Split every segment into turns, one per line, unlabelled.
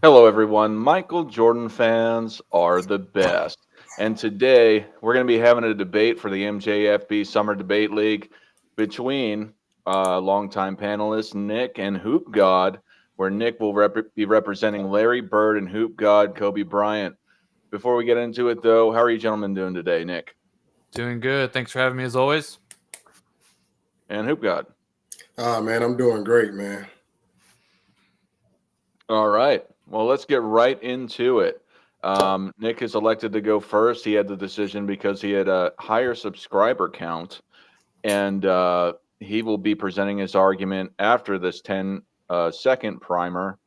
Hello, everyone. Michael Jordan fans are the best. And today we're going to be having a debate for the MJFB Summer Debate League between longtime panelists Nick and Hoop God, where Nick will be representing Larry Bird and Hoop God Kobe Bryant. Before we get into it, though, how are you gentlemen doing today, Nick
Doing good. Thanks for having me as always.
and Hoop God?
Man, I'm doing great, man.
All right. Well, let's get right into it. Nick is elected to go first. He had the decision because he had a higher subscriber count, and he will be presenting his argument after this 10-second primer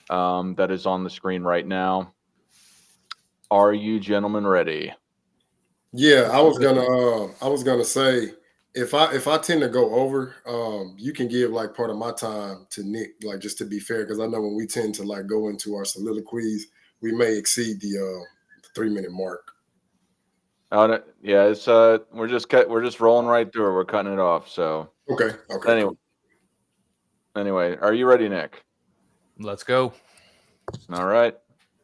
that is on the screen right now. Are you gentlemen ready?
Yeah,
Let's do it.
I was gonna say if I tend to go over, you can give like part of my time to Nick, like just to be fair, because I know when we tend to like go into our soliloquies, we may exceed the 3 minute mark.
Yeah, it's we're just rolling right through it. We're cutting it off. So
Okay, okay,
anyway,
cool.
are you ready, Nick?
Let's go.
All right.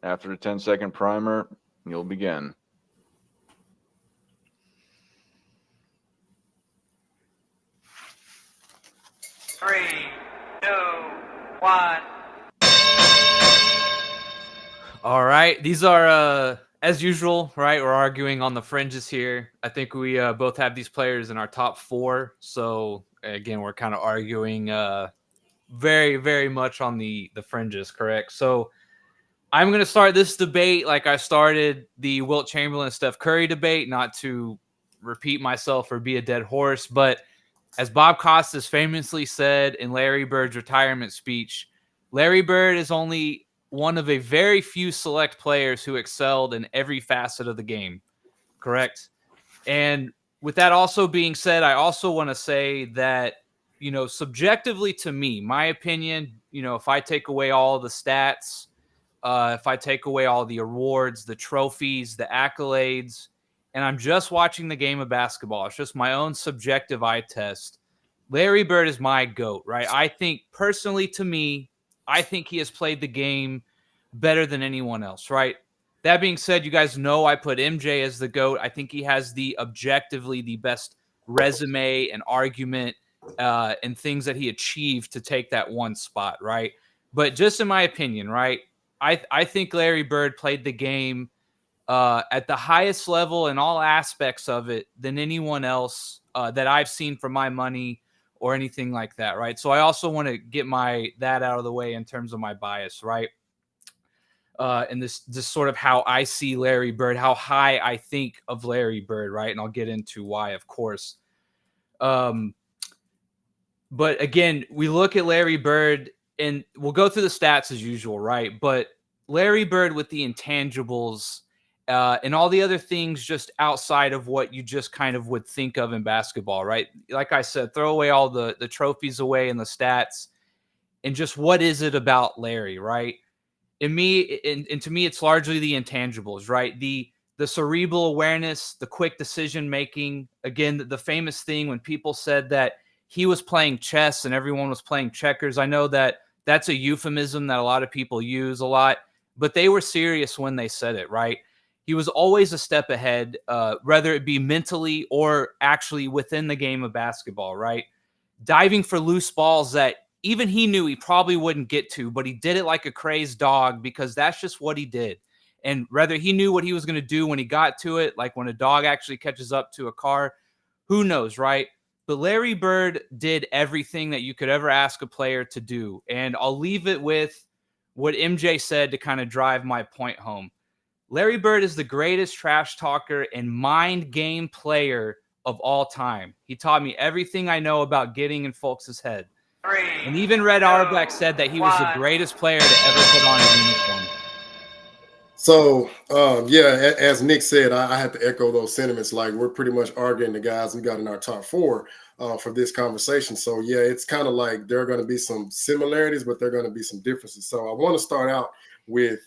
After the 10-second primer, you'll begin.
Three, two, one.
All right. These are as usual, right? We're arguing on the fringes here. I think we both have these players in our top four. So again, we're kind of arguing very, very much on the fringes, correct? So I'm gonna start this debate like I started the Wilt Chamberlain Steph Curry debate, not to repeat myself or be a dead horse, but as Bob Costas famously said in Larry Bird's retirement speech, Larry Bird is only one of a very few select players who excelled in every facet of the game. Correct? And with that also being said, I also want to say that, subjectively to me, my opinion, if I take away all the stats, if I take away all the awards, the trophies, the accolades, and I'm just watching the game of basketball, it's just my own subjective eye test. Larry Bird is my GOAT, right? I think personally to me, I think he has played the game better than anyone else, right? That being said, you guys know I put MJ as the GOAT. I think he has the objectively the best resume and argument and things that he achieved to take that one spot, right? But just in my opinion, right? I think Larry Bird played the game at the highest level in all aspects of it than anyone else that I've seen for my money or anything like that, right? So I also want to get that out of the way in terms of my bias, right? And this sort of how I see Larry Bird, how high I think of Larry Bird, right? And I'll get into why, of course. Um, but again, we look at Larry Bird and we'll go through the stats as usual, right? But Larry Bird with the intangibles and all the other things just outside of what you just kind of would think of in basketball, right? Like I said, throw away all the trophies away and the stats and just what is it about Larry, right? And to me, it's largely the intangibles, right? The cerebral awareness, the quick decision making. Again, the famous thing when people said that he was playing chess and everyone was playing checkers. I know that that's a euphemism that a lot of people use a lot, but they were serious when they said it, right? He was always a step ahead, whether it be mentally or actually within the game of basketball, right? Diving for loose balls that even he knew he probably wouldn't get to, but he did it like a crazed dog because that's just what he did. And whether he knew what he was going to do when he got to it, like when a dog actually catches up to a car, who knows, right? But Larry Bird did everything that you could ever ask a player to do. And I'll leave it with what MJ said to kind of drive my point home. Larry Bird is the greatest trash talker and mind game player of all time. He taught me everything I know about getting in folks' head.
Three,
And even Red Auerbach said that
two,
he was the
one.
greatest player to ever put on a uniform.
So yeah, as Nick said, I have to echo those sentiments. Like we're pretty much arguing the guys we got in our top four for this conversation. So yeah, it's kind of like there are going to be some similarities, but there are going to be some differences. So I want to start out with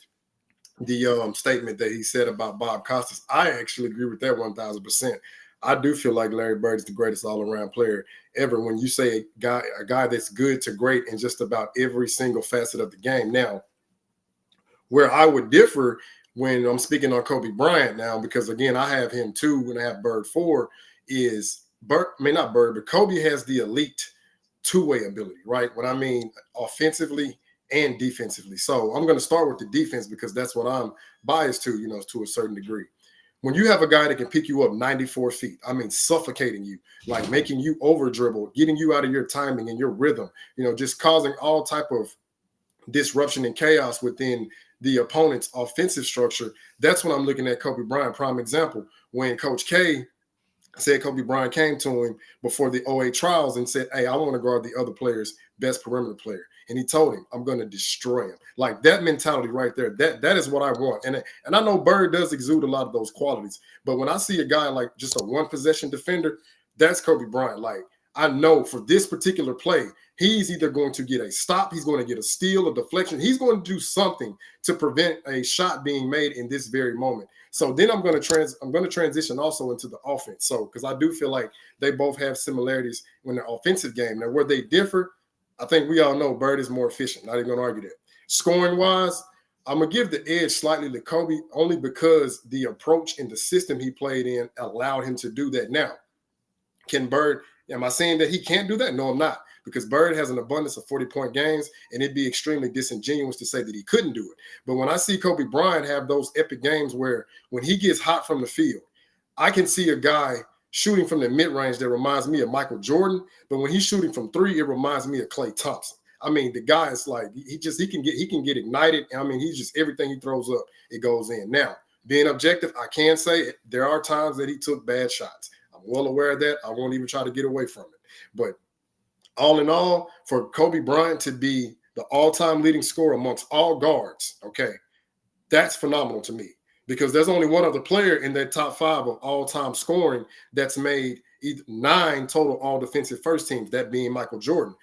the statement that he said about Bob Costas. I actually agree with that 1,000%. I do feel like Larry Bird is the greatest all-around player ever. When you say a guy that's good to great in just about every single facet of the game. Now, Where I would differ when I'm speaking on Kobe Bryant now, because again, I have him 2 and I have Bird 4, is Bird, I mean not Bird, but Kobe has the elite two-way ability, right? What I mean offensively and defensively. So I'm going to start with the defense because that's what I'm biased to, to a certain degree. When you have a guy that can pick you up 94 feet, I mean, suffocating you, like making you over dribble, getting you out of your timing and your rhythm, just causing all type of disruption and chaos within the opponent's offensive structure. That's when I'm looking at Kobe Bryant. Prime example, when Coach K said Kobe Bryant came to him before the '08 trials and said, hey, I want to guard the other player's best perimeter player. And he told him, I'm going to destroy him. Like that mentality right there, that is what I want. And I know Bird does exude a lot of those qualities. But when I see a guy like just a one possession defender, that's Kobe Bryant. Like I know for this particular play, he's either going to get a stop, he's going to get a steal, a deflection. He's going to do something to prevent a shot being made in this very moment. So then I'm going to transition also into the offense. So because I do feel like they both have similarities in their offensive game. Now where they differ, I think we all know Bird is more efficient. Not even going to argue that. Scoring wise, I'm going to give the edge slightly to Kobe only because the approach and the system he played in allowed him to do that. Now, can Bird, am I saying that he can't do that? No, I'm not. Because Bird has an abundance of 40-point games, and it'd be extremely disingenuous to say that he couldn't do it. But when I see Kobe Bryant have those epic games where when he gets hot from the field, I can see a guy shooting from the mid-range that reminds me of Michael Jordan, but when he's shooting from 3, it reminds me of Klay Thompson. I mean, the guy is like he can get ignited. I mean, he's just everything he throws up, it goes in. Now, being objective, I can say there are times that he took bad shots. I'm well aware of that. I won't even try to get away from it. But all in all, for Kobe Bryant to be the all-time leading scorer amongst all guards, okay, that's phenomenal to me because there's only one other player in that top 5 of all-time scoring that's made 9 total all-defensive first teams, that being Michael Jordan.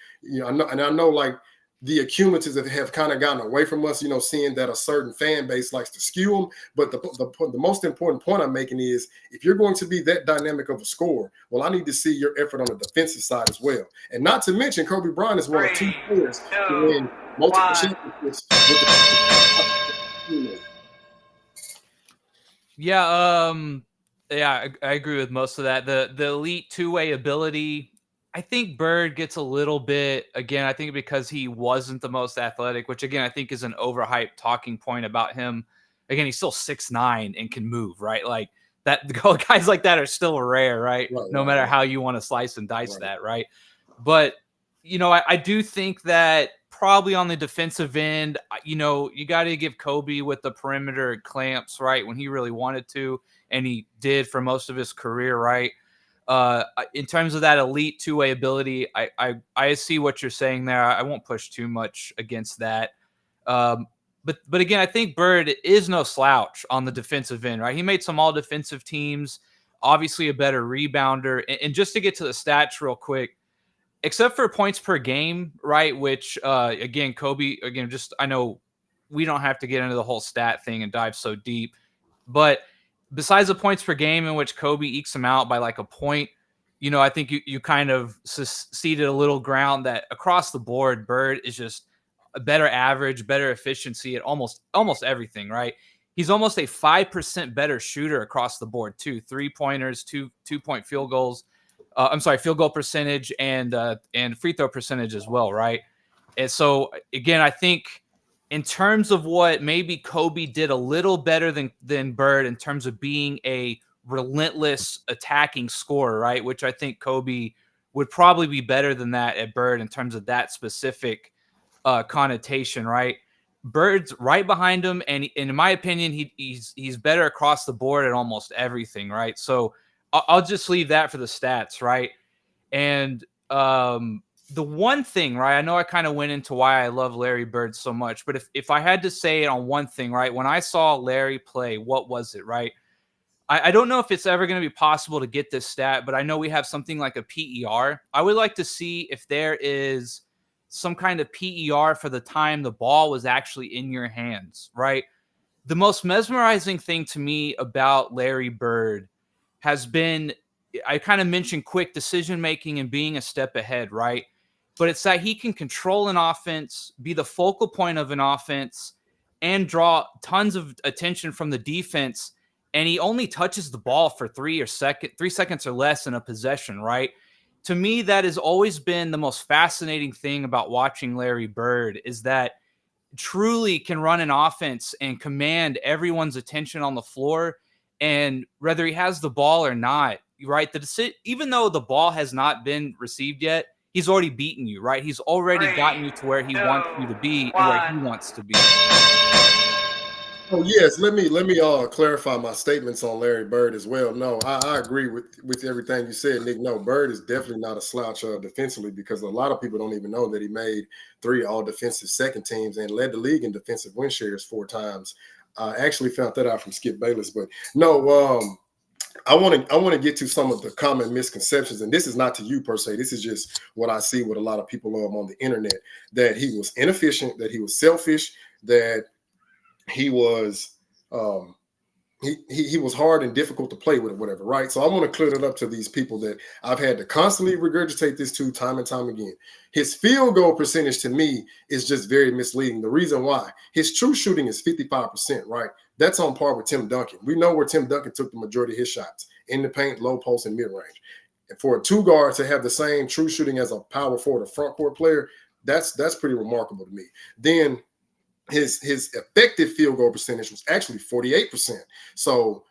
I know like the accumulatives have kind of gotten away from us, seeing that a certain fan base likes to skew them. But the most important point I'm making is if you're going to be that dynamic of a scorer, well, I need to see your effort on the defensive side as well. And not to mention, Kobe Bryant is one of 2 players to win multiple championships with the
Yeah, I agree with most of that. The elite two-way ability, I think Bird gets a little bit, again, I think because he wasn't the most athletic, which again, I think is an overhyped talking point about him. Again, he's still 6'9" and can move, right? Like that guys like that are still rare, right? No matter how you want to slice and dice that, right? But, I do think that probably on the defensive end, you got to give Kobe with the perimeter clamps, right? When he really wanted to, and he did for most of his career, right? In terms of that elite two-way ability, I see what you're saying there. I won't push too much against that. But again, I think Bird is no slouch on the defensive end, right? He made some all defensive teams, obviously a better rebounder. And just to get to the stats real quick, except for points per game, right? Which again, Kobe, I know we don't have to get into the whole stat thing and dive so deep, but besides the points per game in which Kobe ekes him out by like a point, I think you kind of ceded a little ground that across the board, Bird is just a better average, better efficiency at almost everything, right? He's almost a 5% better shooter across the board too. 3-pointers, 2-point field goals. Field goal percentage and free throw percentage as well, right? And so again, I think in terms of what maybe Kobe did a little better than Bird in terms of being a relentless attacking scorer, right? Which I think Kobe would probably be better than that at Bird in terms of that specific connotation, right? Bird's right behind him, and in my opinion, he's better across the board at almost everything, right? So I'll just leave that for the stats, right? And the one thing, right, I know I kind of went into why I love Larry Bird so much, but if I had to say it on one thing, right, when I saw Larry play, what was it, right? I don't know if it's ever going to be possible to get this stat, but I know we have something like a PER. I would like to see if there is some kind of PER for the time the ball was actually in your hands, right? The most mesmerizing thing to me about Larry Bird has been, I kind of mentioned quick decision-making and being a step ahead, right? But it's that he can control an offense, be the focal point of an offense, and draw tons of attention from the defense. And he only touches the ball for 3 seconds or less in a possession, right? To me, that has always been the most fascinating thing about watching Larry Bird, is that truly can run an offense and command everyone's attention on the floor. And whether he has the ball or not, right? Even though the ball has not been received yet, he's already beaten you, right? He's already gotten you to where he wants you to be and where he wants to be.
Oh yes, let me clarify my statements on Larry Bird as well. No, I agree with everything you said, Nick. No, Bird is definitely not a slouch defensively, because a lot of people don't even know that he made 3 all-defensive second teams and led the league in defensive win shares 4 times. I actually found that out from Skip Bayless. But no, I want to get to some of the common misconceptions, and this is not to you per se. This is just what I see with a lot of people on the internet, that he was inefficient, that he was selfish, that he was he was hard and difficult to play with or whatever, right? So I want to clear that up to these people that I've had to constantly regurgitate this to time and time again. His field goal percentage to me is just very misleading. The reason why: his true shooting is 55%, right? That's on par with Tim Duncan. We know where Tim Duncan took the majority of his shots: in the paint, low post, and mid-range. And for a 2 guard to have the same true shooting as a power forward or front court player, that's pretty remarkable to me. Then his effective field goal percentage was actually 48%. So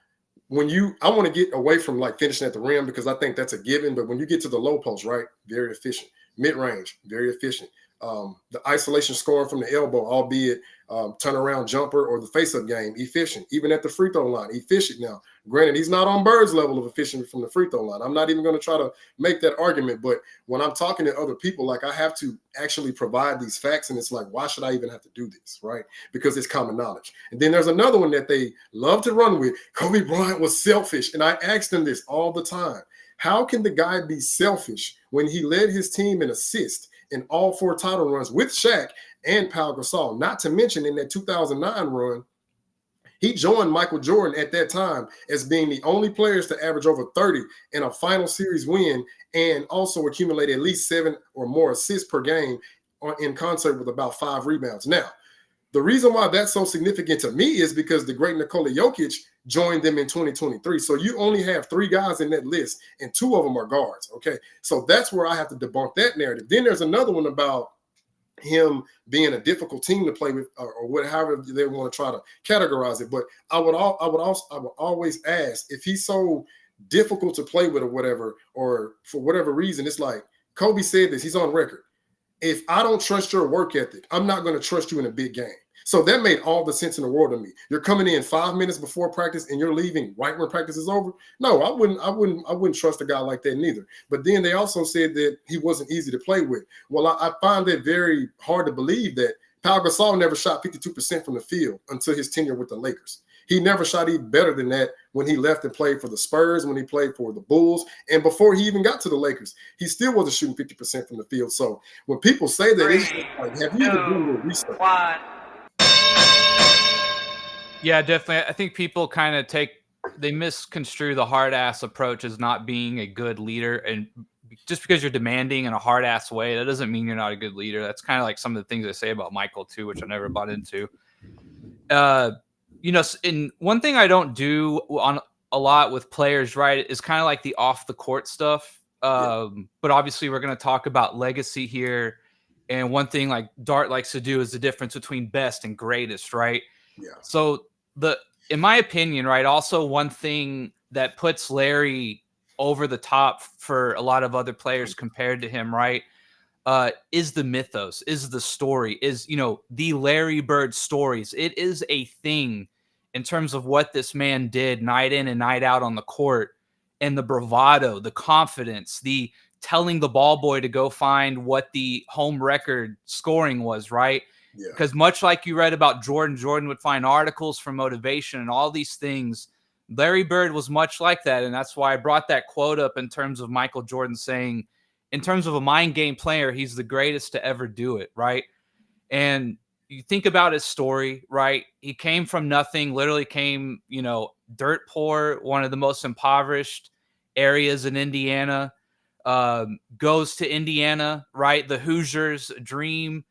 I want to get away from like finishing at the rim, because I think that's a given. But when you get to the low post, right, very efficient. Mid-range, very efficient. The isolation scoring from the elbow, albeit turnaround jumper or the face-up game, efficient. Even at the free throw line, efficient. Now, granted, he's not on Bird's level of efficiency from the free throw line. I'm not even going to try to make that argument. But when I'm talking to other people, like, I have to actually provide these facts, and it's like, why should I even have to do this, right? Because it's common knowledge. And then there's another one that they love to run with: Kobe Bryant was selfish. And I ask them this all the time: how can the guy be selfish when he led his team in assists in all 4 title runs with Shaq and Pau Gasol? Not to mention, in that 2009 run, he joined Michael Jordan at that time as being the only players to average over 30 in a final series win, and also accumulate at least 7 or more assists per game in concert with about 5 rebounds. Now, the reason why that's so significant to me is because the great Nikola Jokic joined them in 2023. So you only have 3 guys in that list, and 2 of them are guards. Okay, so that's where I have to debunk that narrative. Then there's another one about him being a difficult team to play with, or whatever they want to try to categorize it. But I would always ask, if he's so difficult to play with or whatever, or for whatever reason, it's like Kobe said this, he's on record: if I don't trust your work ethic, I'm not going to trust you in a big game. So that made all the sense in the world to me. You're coming in 5 minutes before practice and you're leaving right when practice is over. No, I wouldn't trust a guy like that neither. But then they also said that he wasn't easy to play with. Well, I find it very hard to believe that Pau Gasol never shot 52% from the field until his tenure with the Lakers. He never shot even better than that when he left and played for the Spurs, when he played for the Bulls, and before he even got to the Lakers, he still wasn't shooting 50% from the field. So when people say that, it's like, have you even done your research?
1.
Yeah, definitely. I think people kind of they misconstrue the hard ass approach as not being a good leader. And just because you're demanding in a hard ass way, that doesn't mean you're not a good leader. That's kind of like some of the things they say about Michael too, which I never bought into. And one thing I don't do on a lot with players, right, is kind of like the off the court stuff. But obviously we're going to talk about legacy here. And one thing like Dart likes to do is the difference between best and greatest, right?
Yeah.
So in my opinion, right, also one thing that puts Larry over the top for a lot of other players compared to him, right, is the mythos, is the story, is, the Larry Bird stories. It is a thing in terms of what this man did night in and night out on the court, and the bravado, the confidence, the telling the ball boy to go find what the home record scoring was, right? Because much like you read about Jordan would find articles for motivation and all these things. Larry Bird was much like that. And that's why I brought that quote up in terms of Michael Jordan saying, in terms of a mind game player, he's the greatest to ever do it, right? And you think about his story, right? He came from nothing, literally came, dirt poor, one of the most impoverished areas in Indiana, goes to Indiana, right? The Hoosiers dream,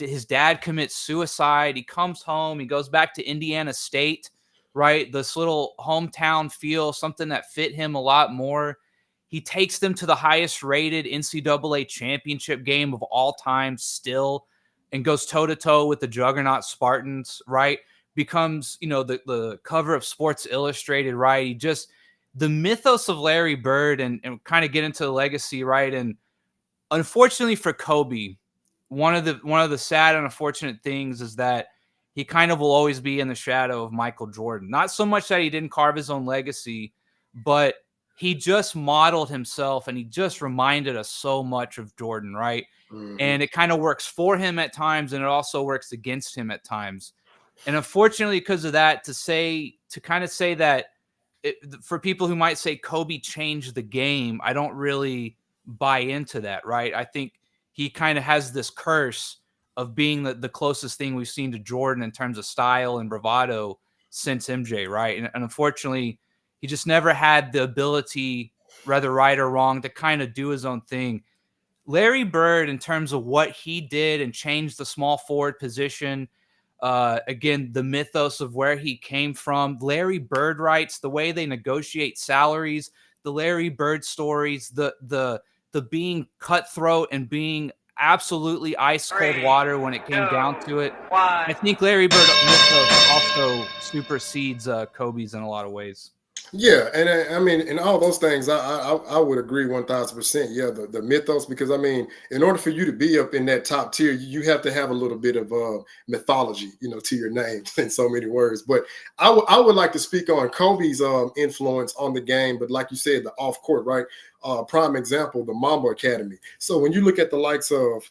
his dad commits suicide. He comes home. He goes back to Indiana State, right? This little hometown feel, something that fit him a lot more. He takes them to the highest rated NCAA championship game of all time still, and goes toe-to-toe with the juggernaut Spartans, right? Becomes, the cover of Sports Illustrated, right? He just, the mythos of Larry Bird, and kind of get into the legacy, right? And unfortunately for Kobe, one of the sad and unfortunate things is that he kind of will always be in the shadow of Michael Jordan. Not so much that he didn't carve his own legacy, but he just modeled himself, and he just reminded us so much of Jordan, right?
Mhm.
And it kind of works for him at times, and it also works against him at times. And unfortunately, because of that, to kind of say that for people who might say Kobe changed the game, I don't really buy into that, right? I think he kind of has this curse of being the closest thing we've seen to Jordan in terms of style and bravado since MJ, right? And unfortunately, he just never had the ability, whether right or wrong, to kind of do his own thing. Larry Bird, in terms of what he did and changed the small forward position, again, the mythos of where he came from, Larry Bird rights, the way they negotiate salaries, the Larry Bird stories, the being cutthroat and being absolutely ice cold water when it came down to it. I think Larry Bird mythos also supersedes Kobe's in a lot of ways.
Yeah, and I mean, in all those things, I would agree 1,000%. Yeah, the mythos, because I mean, in order for you to be up in that top tier, you have to have a little bit of mythology, to your name in so many words. But I would like to speak on Kobe's influence on the game, but like you said, the off court, right? Prime example, the Mamba Academy. So when you look at the likes of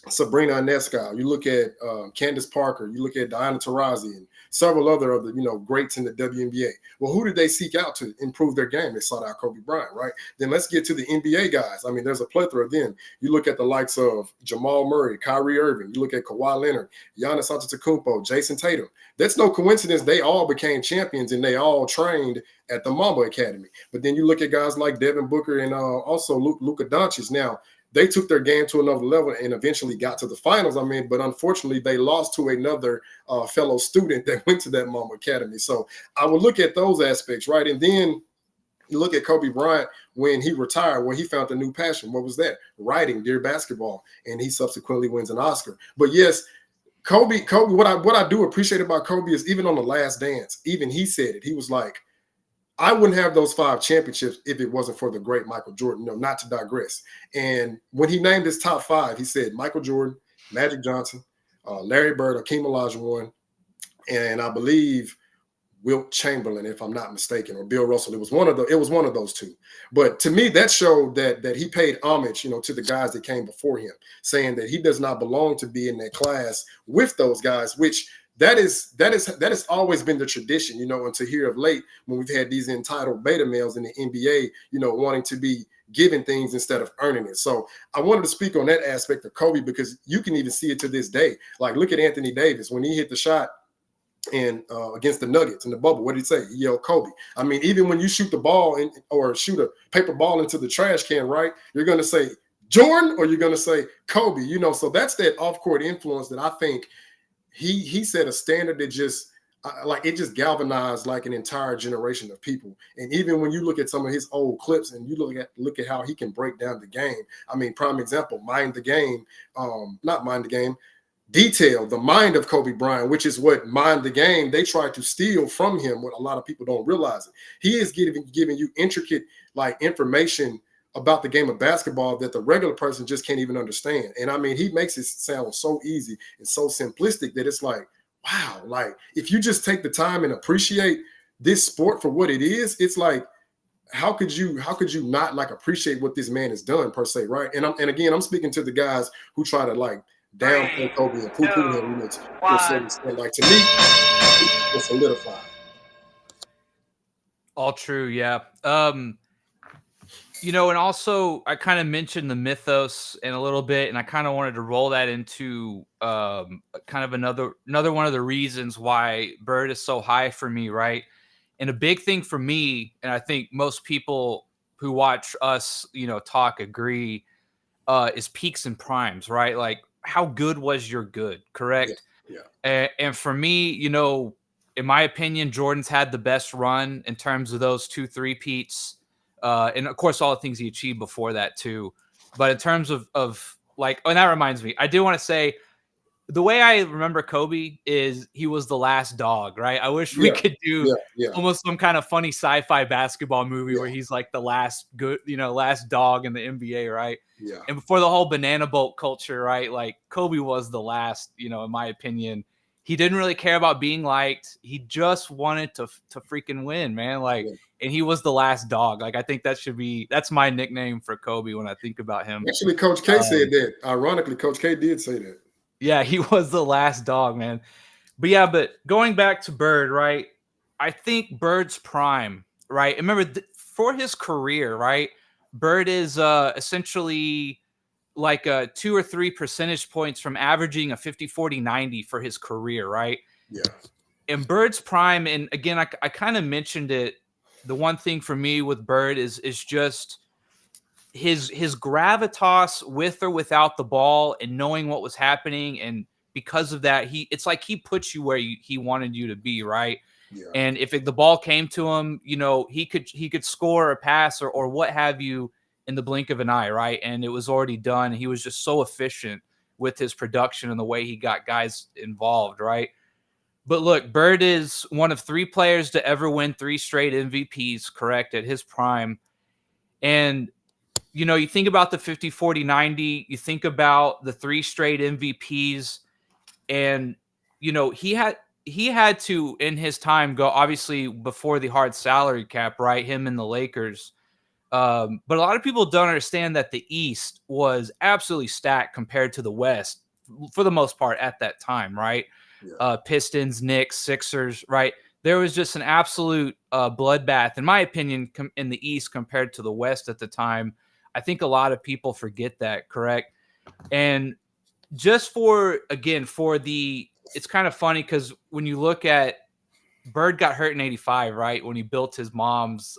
Sabrina Ionescu, you look at Candace Parker, you look at Diana Taurasi, and several other of the greats in the WNBA. Well, who did they seek out to improve their game? They sought out Kobe Bryant, right? Then let's get to the NBA guys. I mean, there's a plethora of them. You look at the likes of Jamal Murray, Kyrie Irving. You look at Kawhi Leonard, Giannis Antetokounmpo, Jason Tatum. That's no coincidence. They all became champions, and they all trained at the Mamba Academy. But then you look at guys like Devin Booker and also Luka Doncic. Now, they took their game to another level and eventually got to the finals. I mean, but unfortunately, they lost to another fellow student that went to that Mamba Academy. So I would look at those aspects, right? And then you look at Kobe Bryant when he retired, when he found a new passion. What was that? Writing, Dear Basketball. And he subsequently wins an Oscar. But yes, Kobe, what I do appreciate about Kobe is even on The Last Dance, even he said it. He was like, I wouldn't have those 5 championships if it wasn't for the great Michael Jordan. No, not to digress. And when he named his top 5, he said Michael Jordan, Magic Johnson, Larry Bird, Akeem Olajuwon, and I believe Wilt Chamberlain, if I'm not mistaken, or Bill Russell. It was one of those 2. But to me, that showed that he paid homage, to the guys that came before him, saying that he does not belong to be in that class with those guys, which that has always been the tradition, until here of late when we've had these entitled beta males in the NBA, wanting to be given things instead of earning it. So I wanted to speak on that aspect of Kobe, because you can even see it to this day. Like, look at Anthony Davis when he hit the shot and against the Nuggets in the bubble. What did he say? He yelled Kobe. I mean, even when you shoot the ball or shoot a paper ball into the trash can, right? You're going to say Jordan or you're going to say Kobe. So that's that off-court influence that I think he set a standard that just it just galvanized like an entire generation of people. And even when you look at some of his old clips and you look at how he can break down the game. I mean, prime example, Mind the Game, not Mind the Game, Detail, the mind of Kobe Bryant, which is what Mind the Game, they tried to steal from him, what a lot of people don't realize it. He is giving you intricate information about the game of basketball that the regular person just can't even understand. And I mean, he makes it sound so easy and so simplistic that it's like, wow, like if you just take the time and appreciate this sport for what it is, it's like, how could you not appreciate what this man has done per se, right? And again, I'm speaking to the guys who try to downplay Kobe and poo-poo him. To a certain extent. Like, to me, it's solidified.
All true, yeah. And also I kind of mentioned the mythos in a little bit, and I kind of wanted to roll that into kind of another one of the reasons why Bird is so high for me, right? And a big thing for me, and I think most people who watch us, talk agree, is peaks and primes, right? Like how good was your good, correct?
Yeah.
And for me, you know, in my opinion, Jordan's had the best run in terms of those 2 3-peats. And of course, all the things he achieved before that too. But in terms of like, and that reminds me, I do want to say the way I remember Kobe is he was the last dog, right? I wish we
Yeah.
could do
Yeah.
almost some kind of funny sci-fi basketball movie where
Yeah.
he's like the last good, you know, last dog in the NBA, right?
Yeah.
And before the whole banana boat culture, right? Like Kobe was the last, you know, in my opinion. He didn't really care about being liked. He just wanted to freaking win, man. Like,
Yeah.
and he was the last dog. Like, I think that's my nickname for Kobe when I think about him.
Actually, Coach K said that. Ironically, Coach K did say that.
Yeah, he was the last dog, man. But yeah, but going back to Bird, right? I think Bird's prime, right? Remember, for his career, right? Bird is essentially like 2 or 3 percentage points from averaging a 50, 40, 90 for his career, right?
Yeah.
In Bird's prime, and again, I kind of mentioned it. The one thing for me with Bird is just his gravitas with or without the ball and knowing what was happening, and because of that, it's like he puts you where he wanted you to be, right?
Yeah.
And if the ball came to him, you know, he could score a pass or what have you in the blink of an eye, right? And it was already done. He was just so efficient with his production and the way he got guys involved, right? But look, Bird is one of 3 players to ever win 3 straight MVPs, correct, at his prime. And you know, you think about the 50, 40, 90, you think about the 3 straight MVPs, and you know, he had to in his time go obviously before the hard salary cap, right? Him and the Lakers. But a lot of people don't understand that the East was absolutely stacked compared to the West for the most part at that time, right?
Yeah.
Pistons, Knicks, Sixers, right? There was just an absolute bloodbath, in my opinion, in the East compared to the West at the time. I think a lot of people forget that, correct? And just it's kind of funny because when you look at Bird got hurt in 85, right? When he built his mom's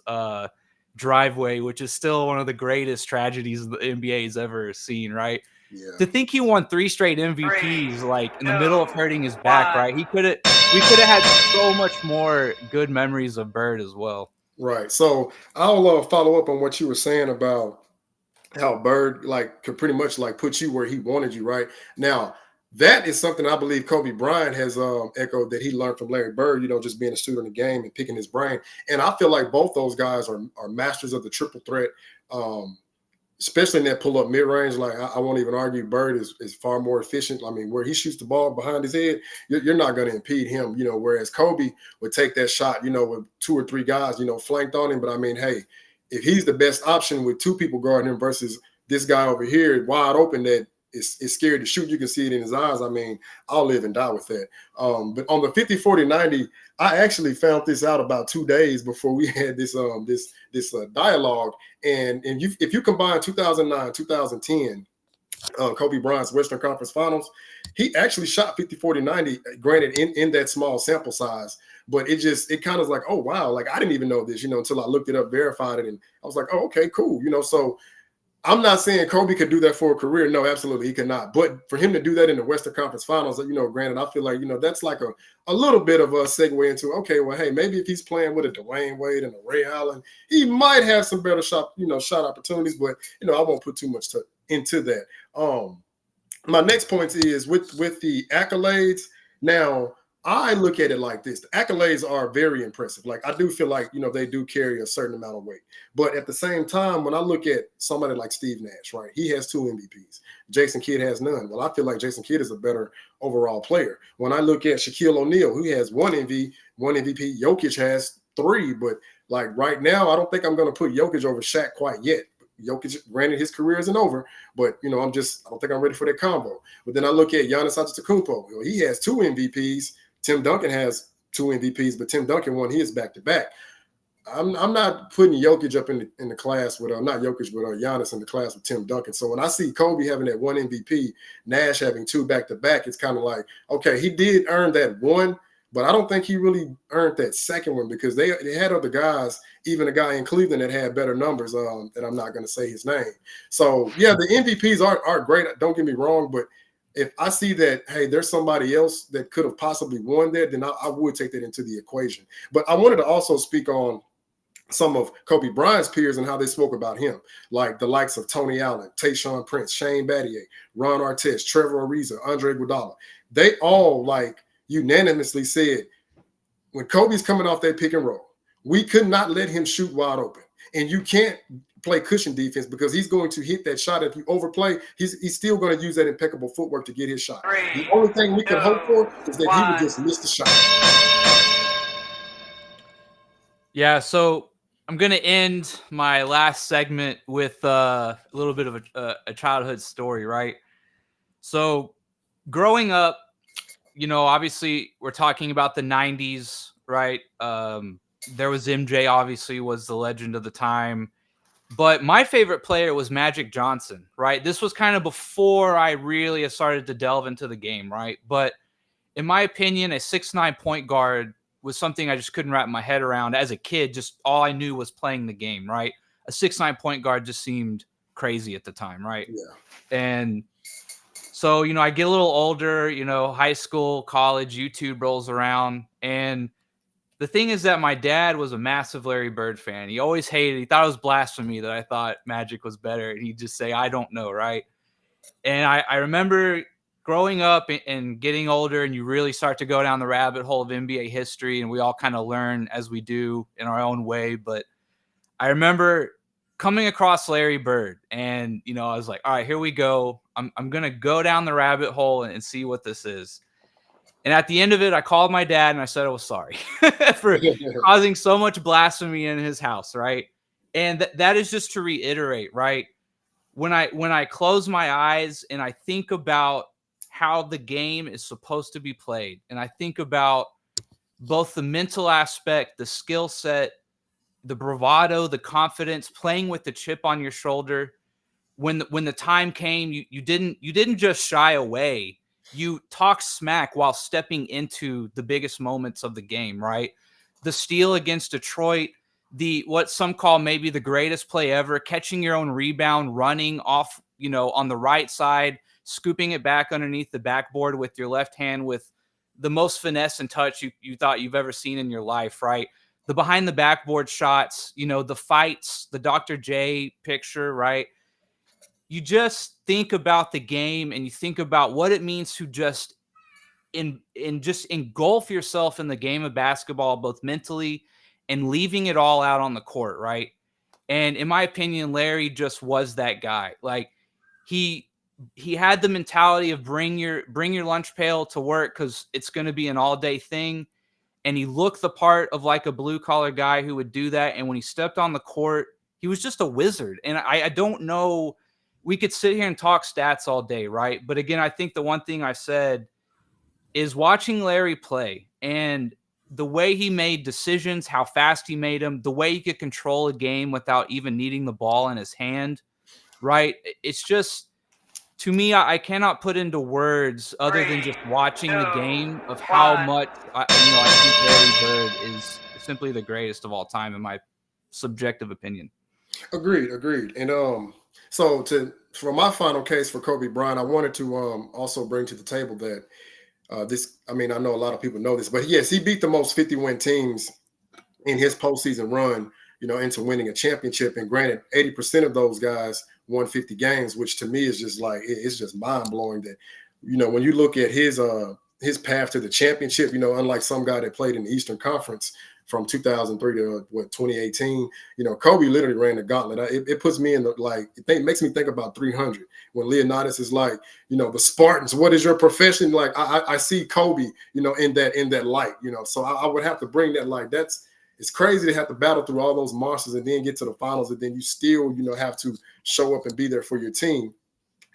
driveway, which is still one of the greatest tragedies the NBA has ever seen, right?
Yeah.
To think he won 3 straight MVPs,
3,
like in the middle of
2,
hurting his back,
1.
right? We could have had so much more good memories of Bird as well.
Right. So I'll follow up on what you were saying about how Bird like could pretty much like put you where he wanted you. Right now, that is something I believe Kobe Bryant has echoed that he learned from Larry Bird. You know, just being a student of the game and picking his brain. And I feel like both those guys are masters of the triple threat. Especially in that pull-up mid-range, like I won't even argue Bird is far more efficient. I mean, where he shoots the ball behind his head, you're not going to impede him, you know, whereas Kobe would take that shot, you know, with 2 or 3 guys, you know, flanked on him. But I mean, hey, if he's the best option with 2 people guarding him versus this guy over here wide open that is scared to shoot, you can see it in his eyes. I mean, I'll live and die with that. But on the 50, 40, 90, I actually found this out about 2 days before we had this dialogue. And if you combine 2009, 2010, Kobe Bryant's Western Conference Finals, he actually shot 50, 40, 90, granted in that small sample size. But it kind of like, oh, wow, like I didn't even know this, you know, until I looked it up, verified it. And I was like, oh, okay, cool. You know, so I'm not saying Kobe could do that for a career. No, absolutely, he could not. But for him to do that in the Western Conference Finals, you know, granted, I feel like, you know, that's like a little bit of a segue into, okay, well, hey, maybe if he's playing with a Dwayne Wade and a Ray Allen, he might have some better shot opportunities. But, you know, I won't put too much into that. My next point is with the accolades. Now, I look at it like this. The accolades are very impressive. Like, I do feel like, you know, they do carry a certain amount of weight. But at the same time, when I look at somebody like Steve Nash, right, he has 2 MVPs. Jason Kidd has none. Well, I feel like Jason Kidd is a better overall player. When I look at Shaquille O'Neal, who has 1 MVP, Jokic has 3. But, like, right now, I don't think I'm going to put Jokic over Shaq quite yet. Jokic, granted, his career isn't over, but, you know, I don't think I'm ready for that combo. But then I look at Giannis Antetokounmpo. You know, he has 2 MVPs. Tim Duncan has 2 MVPs, but Tim Duncan won his back-to-back. I'm not putting Jokic up in the class with not Jokic, but Giannis in the class with Tim Duncan. So when I see Kobe having that 1 MVP, Nash having 2 back-to-back, it's kind of like, okay, he did earn that 1, but I don't think he really earned that 2nd one because they had other guys, even a guy in Cleveland that had better numbers that I'm not going to say his name. So, yeah, the MVPs are great. Don't get me wrong, but if I see that, hey, there's somebody else that could have possibly won that, then I would take that into the equation. But I wanted to also speak on some of Kobe Bryant's peers and how they spoke about him, like the likes of Tony Allen, Tayshaun Prince, Shane Battier, Ron Artest, Trevor Ariza, Andre Iguodala. They all like unanimously said, when Kobe's coming off that pick and roll, we could not let him shoot wide open. And you can't play cushion defense because he's going to hit that shot. If you overplay, he's still going to use that impeccable footwork to get his shot. The only thing we could hope for is that he would just miss the shot.
Yeah, so I'm going to end my last segment with a little bit of a childhood story, right? So growing up, obviously we're talking about the 90s, right? There was MJ, obviously, was the legend of the time. But my favorite player was Magic Johnson, right? This was kind of before I really started to delve into the game, right? But in my opinion, a 6'9" point guard was something I just couldn't wrap my head around as a kid. Just all I knew was playing the game, right? A 6'9" point guard just seemed crazy at the time, right?
Yeah.
And so, I get a little older, high school, college, YouTube rolls around. And the thing is that my dad was a massive Larry Bird fan. He always hated, he thought it was blasphemy that I thought Magic was better. And he'd just say, I don't know, right? And I remember growing up and getting older, and you really start to go down the rabbit hole of NBA history, and we all kind of learn as we do in our own way. But I remember coming across Larry Bird, and I was like, all right, here we go. I'm gonna go down the rabbit hole and see what this is. And at the end of it, I called my dad and I said I was sorry for causing so much blasphemy in his house, right? And that is just to reiterate, right? When I close my eyes and I think about how the game is supposed to be played, and I think about both the mental aspect, the skill set, the bravado, the confidence, playing with the chip on your shoulder. When the time came, you didn't just shy away. You talk smack while stepping into the biggest moments of the game, right? The steal against Detroit, what some call maybe the greatest play ever, catching your own rebound, running off, on the right side, scooping it back underneath the backboard with your left hand with the most finesse and touch you thought you've ever seen in your life, right? The behind the backboard shots, the fights, the Dr. J picture, right? You just think about the game and you think about what it means to just engulf yourself in the game of basketball, both mentally and leaving it all out on the court, right? And in my opinion, Larry just was that guy. Like he had the mentality of bring your lunch pail to work because it's going to be an all-day thing. And he looked the part of like a blue-collar guy who would do that. And when he stepped on the court, he was just a wizard. And I don't know, we could sit here and talk stats all day, right? But again, I think the one thing I said is watching Larry play and the way he made decisions, how fast he made them, the way he could control a game without even needing the ball in his hand, right? It's just, to me, I cannot put into words other than just watching the game of how much I think Larry Bird is simply the greatest of all time in my subjective opinion.
Agreed. And so for my final case for Kobe Bryant, I wanted to also bring to the table that I know a lot of people know this, but yes, he beat the most 50-win teams in his postseason run, into winning a championship. And granted, 80% of those guys won 50 games, which to me is just like, it's just mind blowing that, when you look at his path to the championship, unlike some guy that played in the Eastern Conference from 2003 to 2018, Kobe literally ran the gauntlet. It puts me in it makes me think about 300 when Leonidas is like, the Spartans, what is your profession? Like I see Kobe, in that light, so I would have to bring that light. It's crazy to have to battle through all those monsters and then get to the finals. And then you still, have to show up and be there for your team,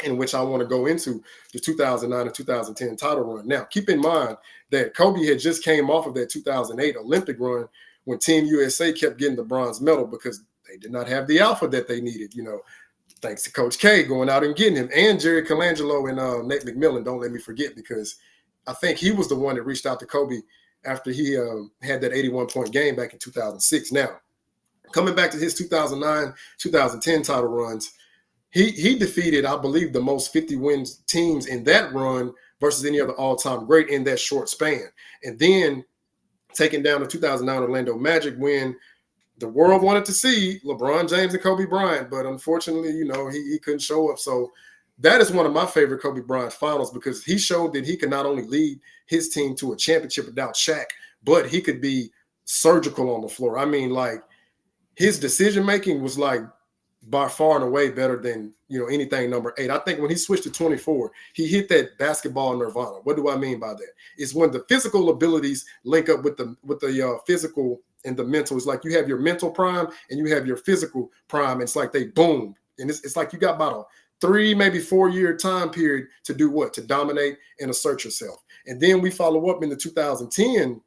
in which I want to go into the 2009 and 2010 title run. Now, keep in mind that Kobe had just came off of that 2008 Olympic run when Team USA kept getting the bronze medal because they did not have the alpha that they needed, thanks to Coach K going out and getting him, and Jerry Colangelo and Nate McMillan, don't let me forget, because I think he was the one that reached out to Kobe after he had that 81-point game back in 2006. Now, coming back to his 2009, 2010 title runs, he defeated, I believe, the most 50 wins teams in that run versus any other all-time great in that short span. And then taking down the 2009 Orlando Magic when the world wanted to see LeBron James and Kobe Bryant, but unfortunately, he couldn't show up. So that is one of my favorite Kobe Bryant finals because he showed that he could not only lead his team to a championship without Shaq, but he could be surgical on the floor. I mean, like his decision making was like by far and away better than anything number 8. I think when he switched to 24, he hit that basketball nirvana. What do I mean by that? It's when the physical abilities link up with the physical and the mental. It's like you have your mental prime and you have your physical prime. It's like they boom, and it's like you got about a 3, maybe 4-year time period to do what? To dominate and assert yourself. And then we follow up in the 2010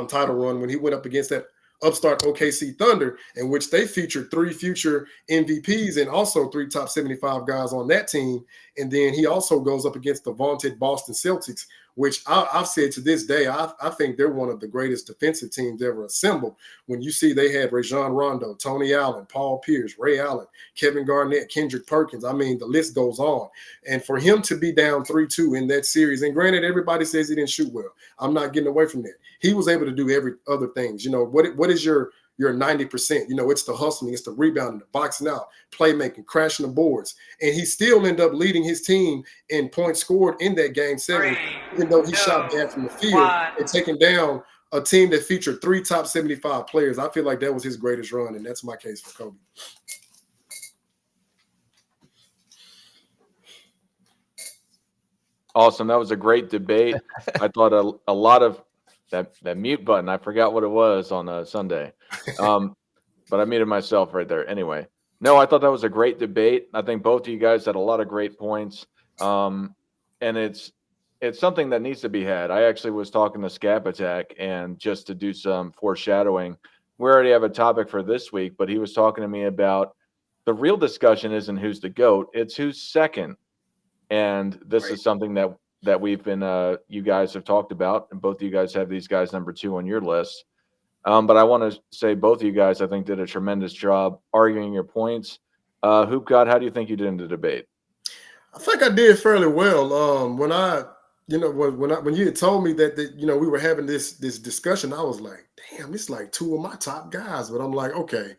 title run when he went up against that upstart OKC Thunder, in which they featured 3 future MVPs and also 3 top 75 guys on that team. And then he also goes up against the vaunted Boston Celtics, which I've said to this day, I think they're one of the greatest defensive teams ever assembled. When you see they had Rajon Rondo, Tony Allen, Paul Pierce, Ray Allen, Kevin Garnett, Kendrick Perkins. I mean, the list goes on. And for him to be down 3-2 in that series, and granted, everybody says he didn't shoot well. I'm not getting away from that. He was able to do every other things. What is your 90%? It's the hustling, it's the rebounding, the boxing out, playmaking, crashing the boards. And he still ended up leading his team in points scored in that game 7, even though he shot bad from the field and taking down a team that featured 3 top 75 players. I feel like that was his greatest run, and that's my case for Kobe.
Awesome. That was a great debate. I thought a lot of that mute button, I forgot what it was on a Sunday. But I muted myself right there. Anyway, no, I thought that was a great debate. I think both of you guys had a lot of great points. And it's something that needs to be had. I actually was talking to Scap Attack, and just to do some foreshadowing, we already have a topic for this week, but he was talking to me about the real discussion isn't who's the GOAT, it's who's second. And this is something that we've been you guys have talked about, and both of you guys have these guys number 2 on your list. But I want to say both of you guys, I think, did a tremendous job arguing your points. Hoop God, how do you think you did in the debate?
I think I did fairly well. When you had told me that we were having this discussion, I was like, damn, it's like 2 of my top guys. But I'm like, okay,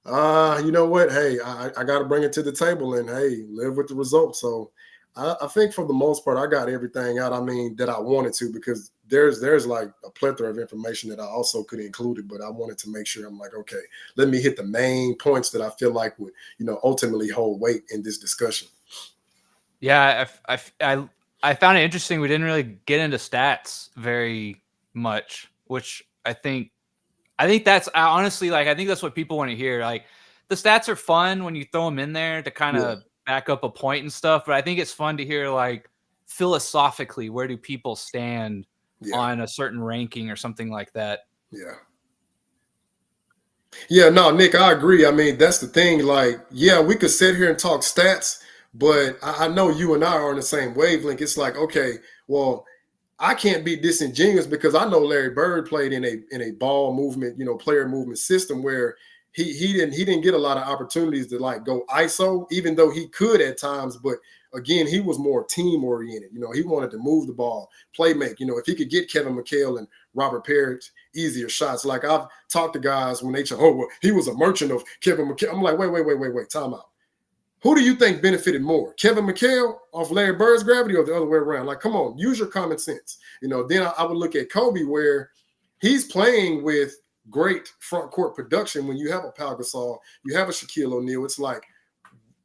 you know what? Hey, I got to bring it to the table and hey, live with the results. So I think for the most part, I got everything out. I mean, that I wanted to, because there's like a plethora of information that I also could include it, but I wanted to make sure I'm like, okay, let me hit the main points that I feel like would, ultimately hold weight in this discussion.
Yeah, I found it interesting. We didn't really get into stats very much, which I think that's honestly, like, I think that's what people want to hear. Like, the stats are fun when you throw them in there to kind of back up a point and stuff, but I think it's fun to hear, like, philosophically, where do people stand on a certain ranking or something like that.
Yeah, no, Nick, I agree. I mean, that's the thing. Like, yeah, we could sit here and talk stats, but I know you and I are on the same wavelength. It's like, okay, well, I can't be disingenuous because I know Larry Bird played in a ball movement, player movement system where he didn't get a lot of opportunities to like go ISO, even though he could at times. But again, he was more team oriented. He wanted to move the ball, play make. If he could get Kevin McHale and Robert Parrish easier shots. Like, I've talked to guys when they say, oh, well, he was a merchant of Kevin McHale. I'm like, wait, time out. Who do you think benefited more, Kevin McHale off Larry Bird's gravity or the other way around? Like, come on, use your common sense. Then I would look at Kobe, where he's playing with great front court production. When you have a Pau Gasol, you have a Shaquille O'Neal, it's like,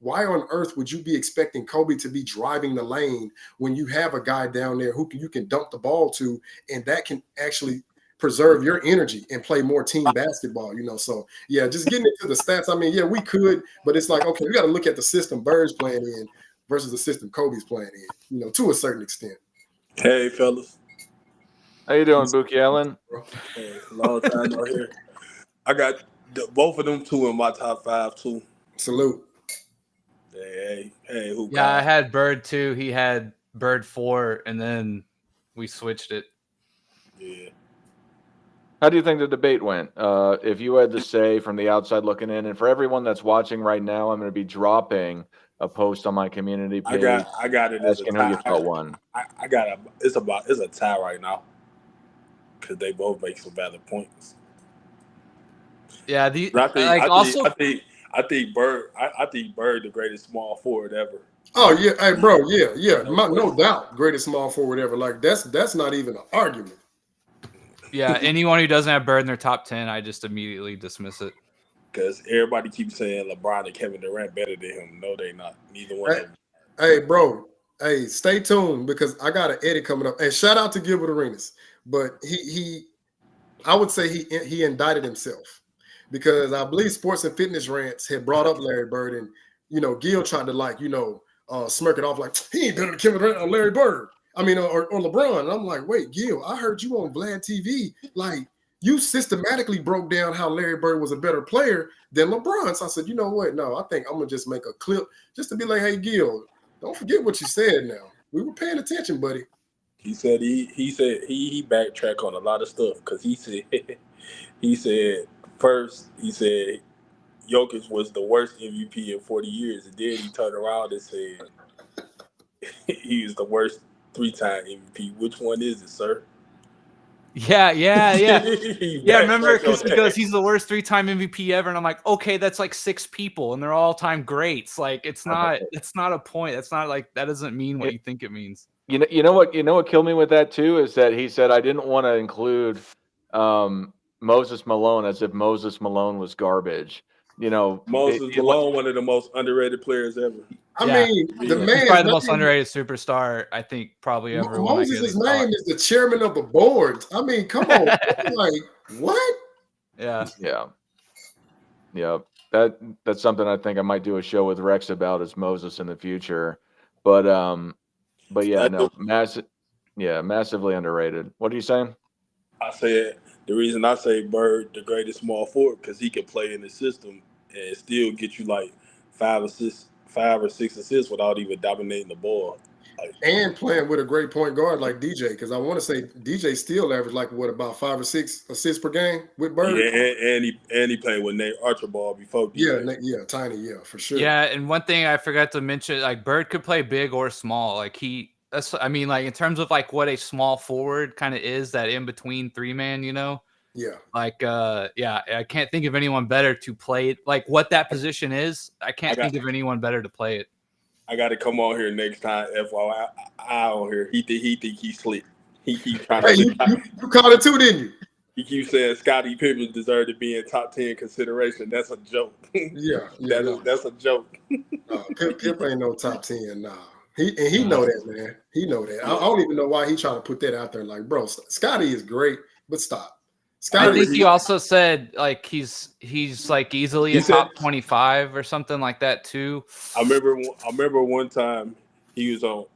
why on earth would you be expecting Kobe to be driving the lane when you have a guy down there who you can dump the ball to, and that can actually preserve your energy and play more team basketball, So yeah, just getting into the stats. I mean, yeah, we could, but it's like, okay, we got to look at the system Bird's playing in versus the system Kobe's playing in, to a certain extent.
Hey, fellas.
How you doing, Buki Allen?
Hey, long time no here. I got both of them 2 in my top 5 too.
Salute.
Hey, who?
Yeah, I had Bird 2. He had Bird 4, and then we switched it.
Yeah.
How do you think the debate went? If you had to say from the outside looking in, and for everyone that's watching right now, I'm going to be dropping a post on my community page
I got it as a
asking who you
tie.
thought won.
I got it's a tie right now because they both make some valid points.
Yeah,
But I think Bird the greatest small forward ever.
Oh yeah, hey bro, yeah,
No
no
question.
doubt, greatest small forward ever. Like that's not even an argument.
yeah. Anyone who doesn't have Bird in their top 10, I just immediately dismiss it.
Because everybody keeps saying LeBron and Kevin Durant better than him. No, they not. Neither one
Hey,
of them.
hey, bro, hey, stay tuned because I got an edit coming up. And shout out to Gilbert Arenas, but I would say he indicted himself because I believe Sports and Fitness Rants had brought up Larry Bird, and Gil tried to smirk it off like he ain't better than Kevin Durant or Larry Bird. I mean, or LeBron. And I'm like, wait, Gil, I heard you on Vlad TV. Like, you systematically broke down how Larry Bird was a better player than LeBron. So I said, you know what? No, I think I'm gonna just make a clip just to be like, hey, Gil, don't forget what you said. Now we were paying attention, buddy.
He said he backtracked on a lot of stuff because he said first he said Jokic was the worst MVP in 40 years, and then he turned around and said he was the worst 3-time MVP. Which one is it, sir?
Yeah.
He
Yeah, remember
backtracked on
because he
that.
goes, he's the worst 3-time MVP ever, and I'm like, okay, that's like 6 people, and they're all-time greats. Like, it's not a point. That's not like that doesn't mean what you think it means.
You know what killed me with that too is that he said I didn't want to include Moses Malone as if Moses Malone was garbage.
Moses Malone, one of the most underrated players ever.
I
Yeah.
mean, the
Yeah.
He's
man
probably the most underrated superstar I think probably ever. when I get
Moses'
his thought.
name is the chairman of the board. I mean, come on, like what?
Yeah.
Yeah. That's something I think I might do a show with Rex about is Moses in the future. But yeah, no, massively underrated. What are you saying?
I said the reason I say Bird the greatest small forward because he can play in the system and still get you like 5 or 6 assists without even dominating the ball. Like,
And playing with a great point guard like DJ, because I want to say DJ still averaged like what about 5 or 6 assists per game with Bird.
yeah, and he played with Nate Archibald before DJ.
Yeah, tiny, yeah, for sure.
Yeah, and one thing I forgot to mention, like Bird could play big or small. Like I mean, like in terms of like what a small forward kind of is, that in between 3-man,
Yeah.
Like yeah, I can't think of anyone better to play it. Like what that position is, I can't think of anyone better to play it.
I got to come on here next time. FYI, I on here. He think he slick. He keep trying
Hey,
to.
you called it too, didn't you?
He keeps saying Scottie Pippen deserved to be in top 10 consideration. That's a joke.
Yeah,
That's a joke.
no, Pip ain't no top 10. Nah. He know that, man. He know that. I don't even know why he trying to put that out there. Like, bro, Scotty is great, but stop.
I
Scotty,
think he also said like he's like easily
He
a top 25 or something like that too.
I remember one time he was on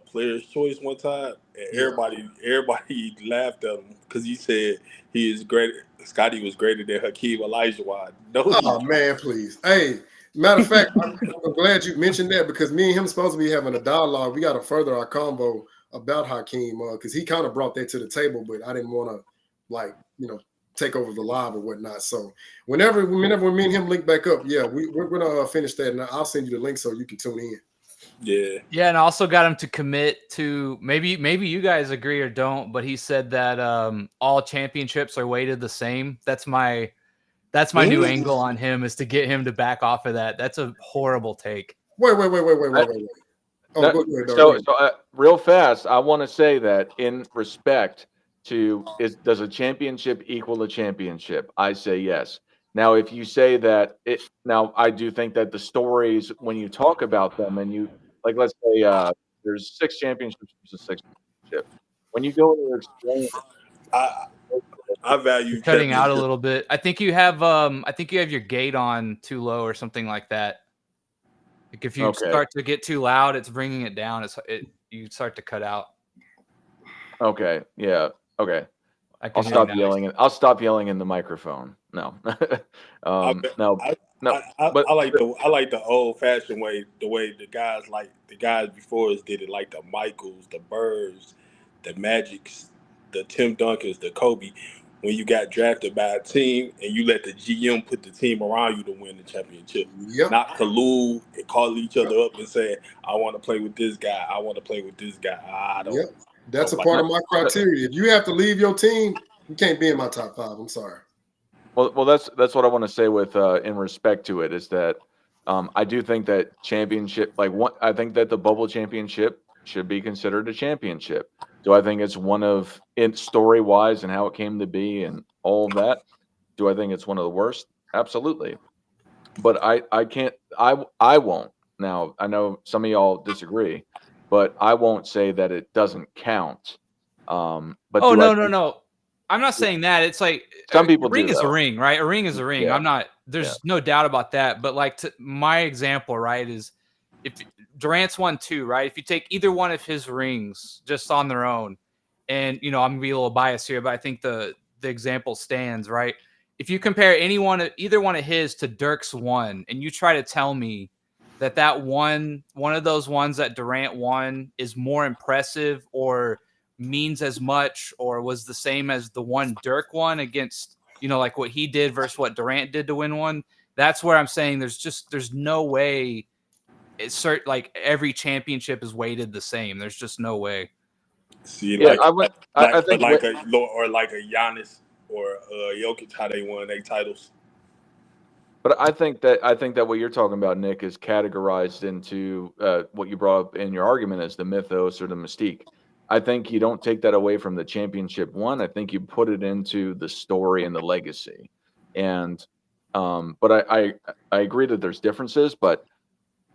Player's Choice one time, and
Yeah.
everybody laughed at him because he said he is great. Scotty was greater than Hakeem Olajuwon. No,
oh man, please. Hey, matter of fact, I'm glad you mentioned that because me and him supposed to be having a dialogue. We got to further our combo about Hakeem because he kind of brought that to the table, but I didn't want to take over the live or whatnot. So whenever me and him link back up, yeah, we're gonna finish that, and I'll send you the link so you can tune in.
Yeah,
and I also got him to commit to maybe you guys agree or don't, but he said that all championships are weighted the same. That's my new angle on him, is to get him to back off of that. That's a horrible take.
Wait. Oh, go ahead,
So real fast, I want to say that in respect to does a championship equal a championship? I say yes. Now, if you say that I do think that the stories when you talk about them and you like, let's say there's 6 championships versus 6 championships. When you go into explain,
I value
cutting out a little bit. I think you have your gate on too low or something like that. Like if you start to get too loud, it's bringing it down. You start to cut out.
Okay. Yeah. Okay.
I'll stop
yelling. I'll stop yelling in the microphone. No.
I like the old fashioned way, the way the guys before us did it, like the Michaels, the Birds, the Magics, the Tim Duncans, the Kobe. when you got drafted by a team and you let the GM put the team around you to win the championship.
Yep.
Not collude and call each other up and say, I want to play with this guy. I want to play with this guy. I don't.
Yep. That's a
like
part
that.
of my criteria. If you have to leave your team, you can't be in my top 5. I'm sorry.
Well, that's what I want to say with in respect to it is that I do think that championship, I think that the bubble championship should be considered a championship. Do I think it's one of it story wise and how it came to be and all of that? Do I think it's one of the worst? Absolutely. But I can't I won't. Now I know some of y'all disagree, but I won't say that it doesn't count. But
Oh
do I
no.
think
I'm not saying that. It's like
some
a
people
ring
do
is a
though?
ring, right? A ring is a ring.
Yeah.
I'm not. There's no doubt about that. But like my example, right, is if Durant's won 2, right? If you take either one of his rings just on their own, and I'm gonna be a little biased here, but I think the example stands, right? If you compare either one of his to Dirk's one, and you try to tell me that one of those ones that Durant won is more impressive or means as much or was the same as the one Dirk won against, like what he did versus what Durant did to win one, that's where I'm saying there's no way it's like every championship is weighted the same. There's just no way.
See,
Yeah, I think
like a Giannis or Jokic, how they won their titles.
but I think that what you're talking about, Nick, is categorized into what you brought up in your argument as the mythos or the mystique. I think you don't take that away from the championship one. I think you put it into the story and the legacy. And but I agree that there's differences, but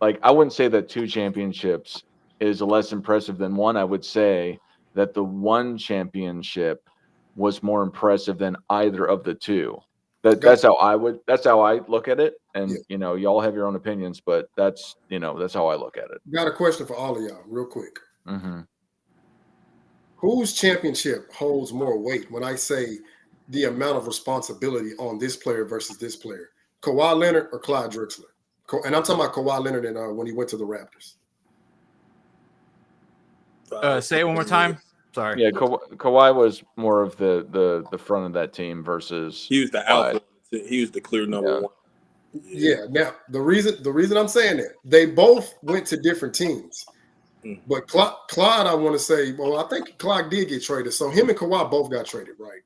like I wouldn't say that 2 championships is less impressive than one. I would say that the one championship was more impressive than either of the 2. That's how I look at it. And y'all have your own opinions, but that's how I look at it.
Got a question for all of y'all, real quick.
Mm-hmm.
Whose championship holds more weight when I say the amount of responsibility on this player versus this player? Kawhi Leonard or Clyde Drexler? And I'm talking about Kawhi Leonard and when he went to the Raptors.
Say it one more time. Sorry.
Yeah, Kawhi was more of the front of that team versus
he was the alpha. He was the clear number 1.
Yeah. Now the reason I'm saying that they both went to different teams, but Clyde, I want to say, well, I think Clyde did get traded, so him and Kawhi both got traded, right?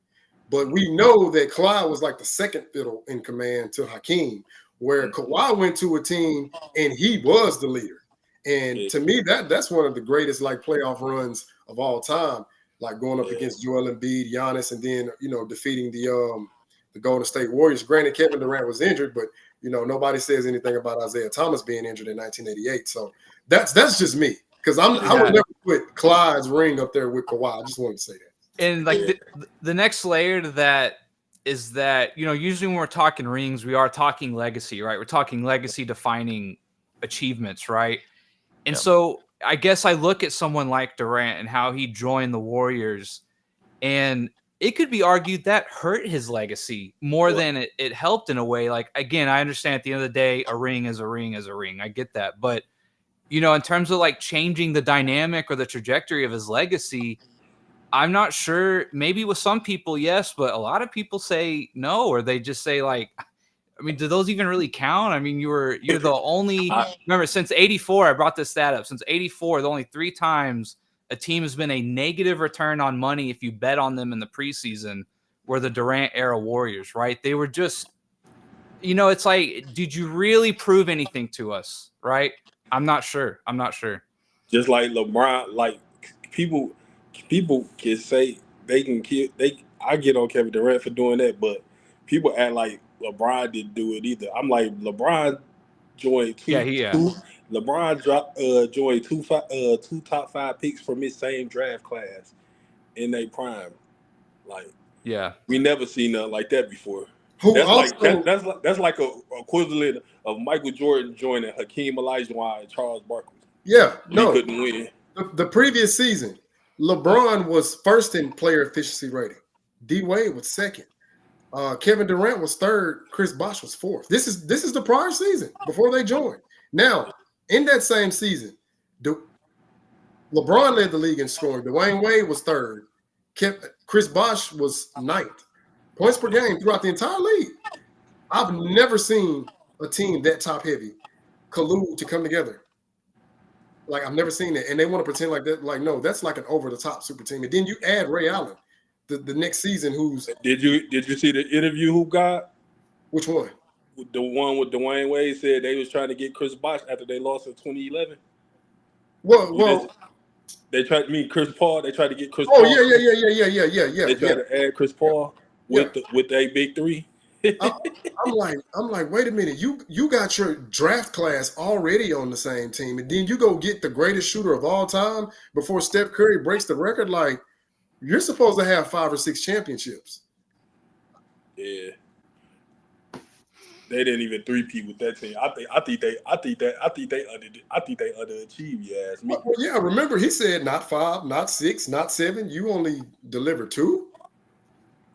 But we know that Clyde was like the second fiddle in command to Hakeem, where Kawhi went to a team and he was the leader. And to me, that's one of the greatest like playoff runs of all time, like going up against Joel Embiid, Giannis, and then defeating the Golden State Warriors. Granted, Kevin Durant was injured, but nobody says anything about Isaiah Thomas being injured in 1988. So that's just me, because I would never put Clyde's ring up there with Kawhi. I just wanted to say that.
And like the next layer to that is that usually when we're talking rings, we are talking legacy, right? We're talking legacy defining achievements, right? And so I guess I look at someone like Durant and how he joined the Warriors, and it could be argued that hurt his legacy more than it helped in a way. Like, again, I understand at the end of the day, a ring is a ring is a ring. I get that. But, in terms of like changing the dynamic or the trajectory of his legacy, I'm not sure. Maybe with some people, yes, but a lot of people say no, or they just say like, I mean, do those even really count? I mean, you're the only remember since '84. I brought this stat up. Since '84, the only 3 times a team has been a negative return on money if you bet on them in the preseason were the Durant era Warriors. Right? They were just, it's like, did you really prove anything to us? Right? I'm not sure.
Just like LeBron, like people can say they can kill. I get on Kevin Durant for doing that, but people act like LeBron didn't do it either. I'm like, LeBron joined LeBron joined two top 5 picks from his same draft class in their prime. Like, we never seen nothing like that before. That's like a equivalent of Michael Jordan joining Hakeem Olajuwon and Charles Barkley.
Yeah,
he couldn't win.
The previous season, LeBron was first in player efficiency rating. D Wade was second. Kevin Durant was third. Chris Bosh was fourth. This is the prior season before they joined. Now, in that same season, LeBron led the league in scoring. Dwayne Wade was third. Chris Bosh was ninth. points per game throughout the entire league. I've never seen a team that top heavy collude to come together. Like, I've never seen it. And they want to pretend like that. Like, no, that's like an over the top super team. And then you add Ray Allen the next season, who's
Did you see the interview who got?
which one?
The one with Dwayne Wade said they was trying to get Chris Bosh after they lost in 2011.
Well,
They tried to meet Chris Paul. They tried to get Chris
oh
Paul.
yeah.
They tried to add Chris Paul with a big three.
I'm like, wait a minute. You got your draft class already on the same team, and then you go get the greatest shooter of all time before Steph Curry breaks the record. Like, you're supposed to have 5 or 6 championships.
Yeah. They didn't even three-peat with that team. I think they underachieved. You ask me.
Well, yeah. Remember, he said not 5, not 6, not 7. You only delivered 2.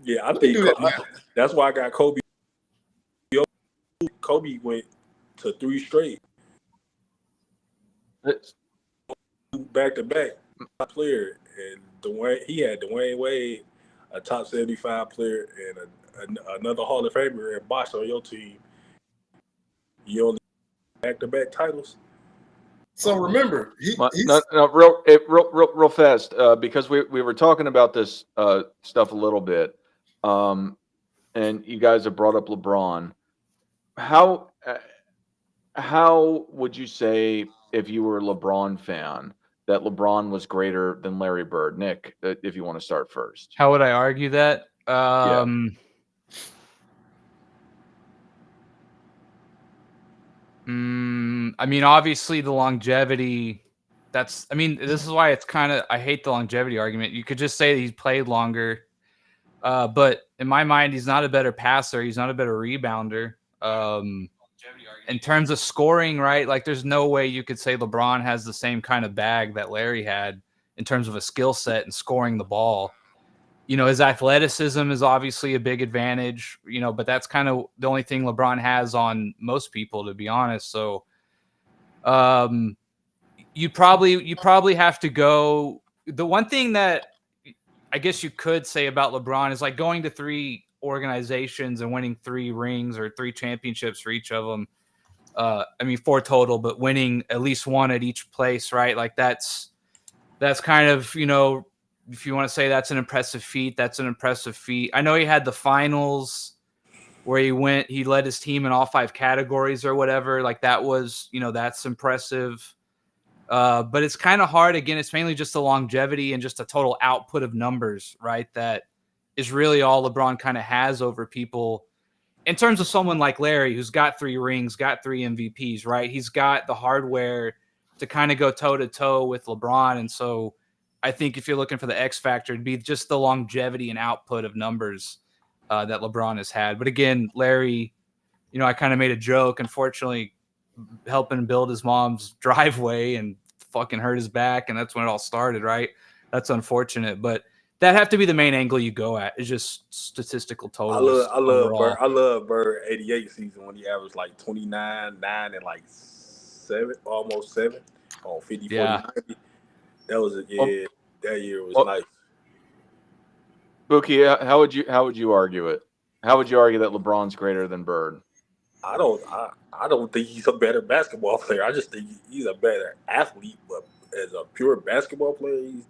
Yeah, I think that's why I got Kobe. Kobe went to 3 straight, back to back player, and he had Dwayne Wade, a top 75 player, and another Hall of Famer, and Bosh on your team. You only back to back titles.
So remember,
real fast, because we were talking about this stuff a little bit, and you guys have brought up LeBron. How would you say, if you were a LeBron fan, that LeBron was greater than Larry Bird? Nick, if you want to start first.
How would I argue that?
Yeah.
I mean, obviously the longevity. This is why it's kind of, I hate the longevity argument. You could just say that he's played longer, but in my mind, he's not a better passer. He's not a better rebounder. In terms of scoring, right? Like, there's no way you could say LeBron has the same kind of bag that Larry had in terms of a skill set and scoring the ball. You know, his athleticism is obviously a big advantage, but that's kind of the only thing LeBron has on most people, to be honest. So you probably have to go. The one thing that I guess you could say about LeBron is, like, going to 3 organizations and winning 3 rings or 3 championships for each of them. 4 total, but winning at least 1 at each place, right? Like, that's kind of, if you want to say that's an impressive feat, that's an impressive feat. I know he had the finals where he led his team in all 5 categories or whatever. Like, that was, that's impressive. But it's kind of hard. Again, it's mainly just the longevity and just a total output of numbers, right? That is really all LeBron kind of has over people. In terms of someone like Larry, who's got 3 rings, got 3 MVPs, right? He's got the hardware to kind of go toe-to-toe with LeBron. And so I think if you're looking for the X factor, it'd be just the longevity and output of numbers that LeBron has had. But again, Larry, I kind of made a joke, unfortunately, helping build his mom's driveway and fucking hurt his back. And that's when it all started, right? That's unfortunate. But that have to be the main angle you go at. It's just statistical totals.
I love Bird 88 season when he averaged like 29, 9, and like 7, almost 7 on 50, 40, 90. That was that year was nice.
Buki, how would you argue it? How would you argue that LeBron's greater than Bird?
I don't think he's a better basketball player. I just think he's a better athlete, but as a pure basketball player, he's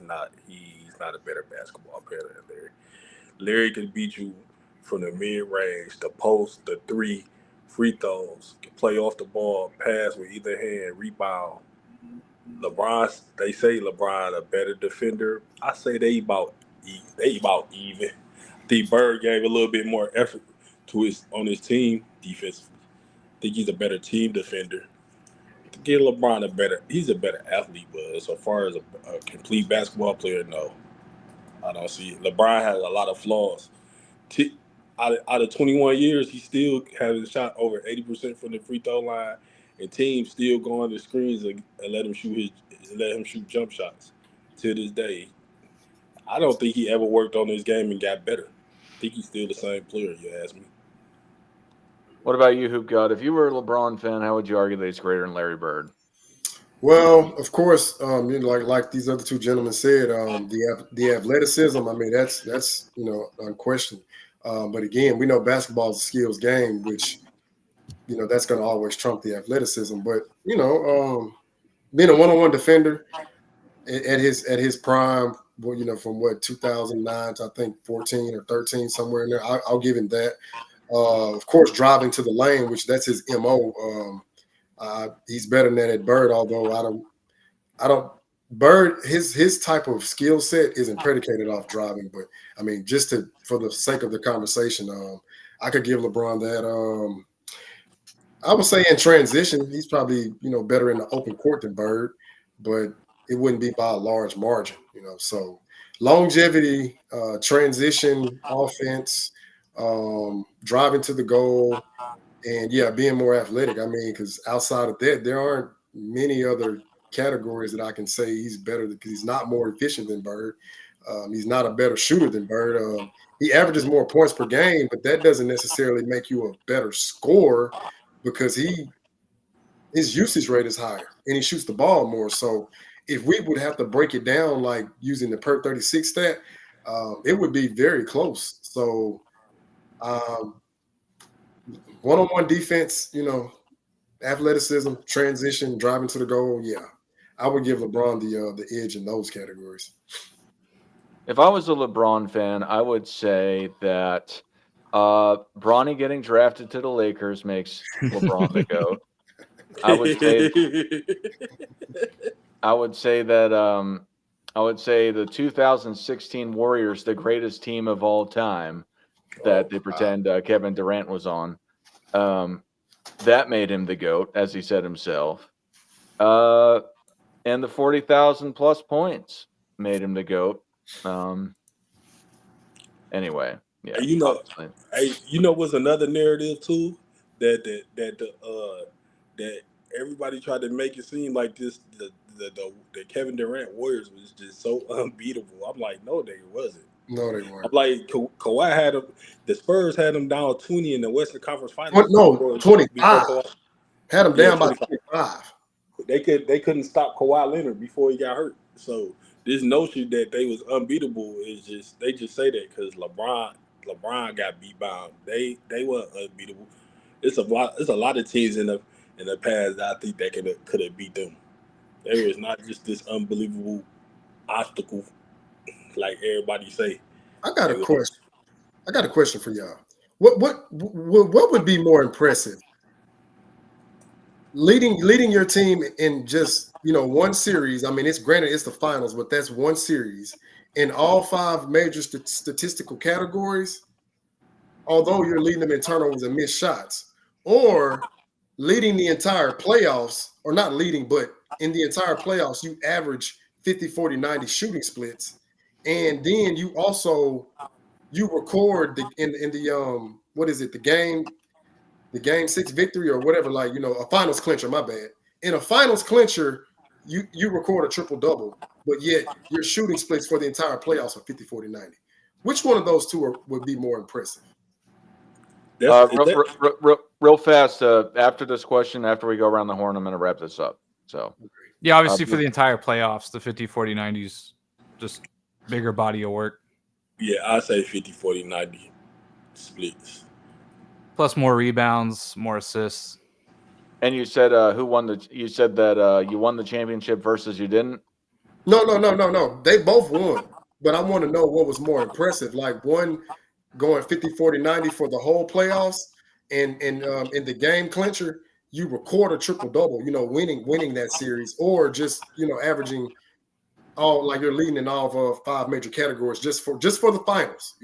not. He's not a better basketball player than Larry. Larry can beat you from the mid-range, the post, the 3, free throws, can play off the ball, pass with either hand, rebound. LeBron, they say LeBron a better defender. I say they about even. I think Bird gave a little bit more effort on his team defensively. I think he's a better team defender. To get LeBron he's a better athlete, but so far as a complete basketball player, no. I don't see it. LeBron has a lot of flaws. Out of 21 years, he still has shot over 80% from the free throw line, and teams still go on the screens and let him shoot jump shots. To this day, I don't think he ever worked on his game and got better. I think he's still the same player. You ask me.
What about you, Hoop God? If you were a LeBron fan, how would you argue that he's greater than Larry Bird?
Well, of course, like these other two gentlemen said, the athleticism. I mean, that's unquestioned. But again, we know basketball is a skills game, which that's going to always trump the athleticism. But being a one-on-one defender at his prime, well, from what 2009 to I think 14 or 13, somewhere in there, I'll give him that. Of course, driving to the lane, which that's his mo. He's better than that at Bird, although I don't. Bird, his type of skill set isn't predicated off driving, but I mean, for the sake of the conversation, I could give LeBron that. I would say in transition, he's probably better in the open court than Bird, but it wouldn't be by a large margin, So longevity, transition, offense, driving to the goal, and being more athletic. I mean, because outside of that, there aren't many other categories that I can say he's better because he's not more efficient than Bird. He's not a better shooter than Bird. He averages more points per game, but that doesn't necessarily make you a better scorer because his usage rate is higher and he shoots the ball more. So if we would have to break it down like using the per 36 stat, it would be very close. So one-on-one defense, athleticism, transition, driving to the goal. Yeah, I would give LeBron the edge in those categories.
If I was a LeBron fan, I would say that Bronny getting drafted to the Lakers makes LeBron the GOAT. I would say the 2016 Warriors, the greatest team of all time, that they pretend Kevin Durant was on. That made him the GOAT, as he said himself. And the 40,000 plus points made him the GOAT. Anyway, yeah.
What's another narrative too that everybody tried to make it seem like the Kevin Durant Warriors was just so unbeatable. I'm like, no, they wasn't.
No, they weren't.
I'm like, Kawhi had him. The Spurs had him down 20 in the Western Conference Finals.
25. Had him down by 25.
They couldn't stop Kawhi Leonard before he got hurt. So this notion that they was unbeatable is just they just say that because LeBron got beat by them. They weren't unbeatable. It's a lot of teams in the past that I think that could have beat them. There is not just this unbelievable obstacle like everybody say.
I got a question for y'all. What would be more impressive? Leading your team in just one series. I mean, it's the finals, but that's one series in all 5 major statistical categories. Although you're leading them in turnovers and missed shots, or leading the entire playoffs, or not leading, but in the entire playoffs, you average 50, 40, 90 shooting splits, and then you record the game 6 victory or whatever, a finals clincher, my bad. In a finals clincher, you record a triple-double, but yet your shooting splits for the entire playoffs are 50, 40, 90. Which one of those two would be more impressive?
Real fast, after this question, after we go around the horn, I'm going to wrap this up. So,
yeah, obviously for the entire playoffs, the 50, 40, 90s, just bigger body of work.
Yeah, I say 50, 40, 90 splits.
Plus more rebounds, more assists.
And you said who won you said that you won the championship versus you didn't?
No. They both won. But I want to know what was more impressive. Like one going 50, 40, 90 for the whole playoffs, and in the game clincher, you record a triple-double, winning that series, or just, averaging all, like you're leading in all of 5 major categories just for the finals,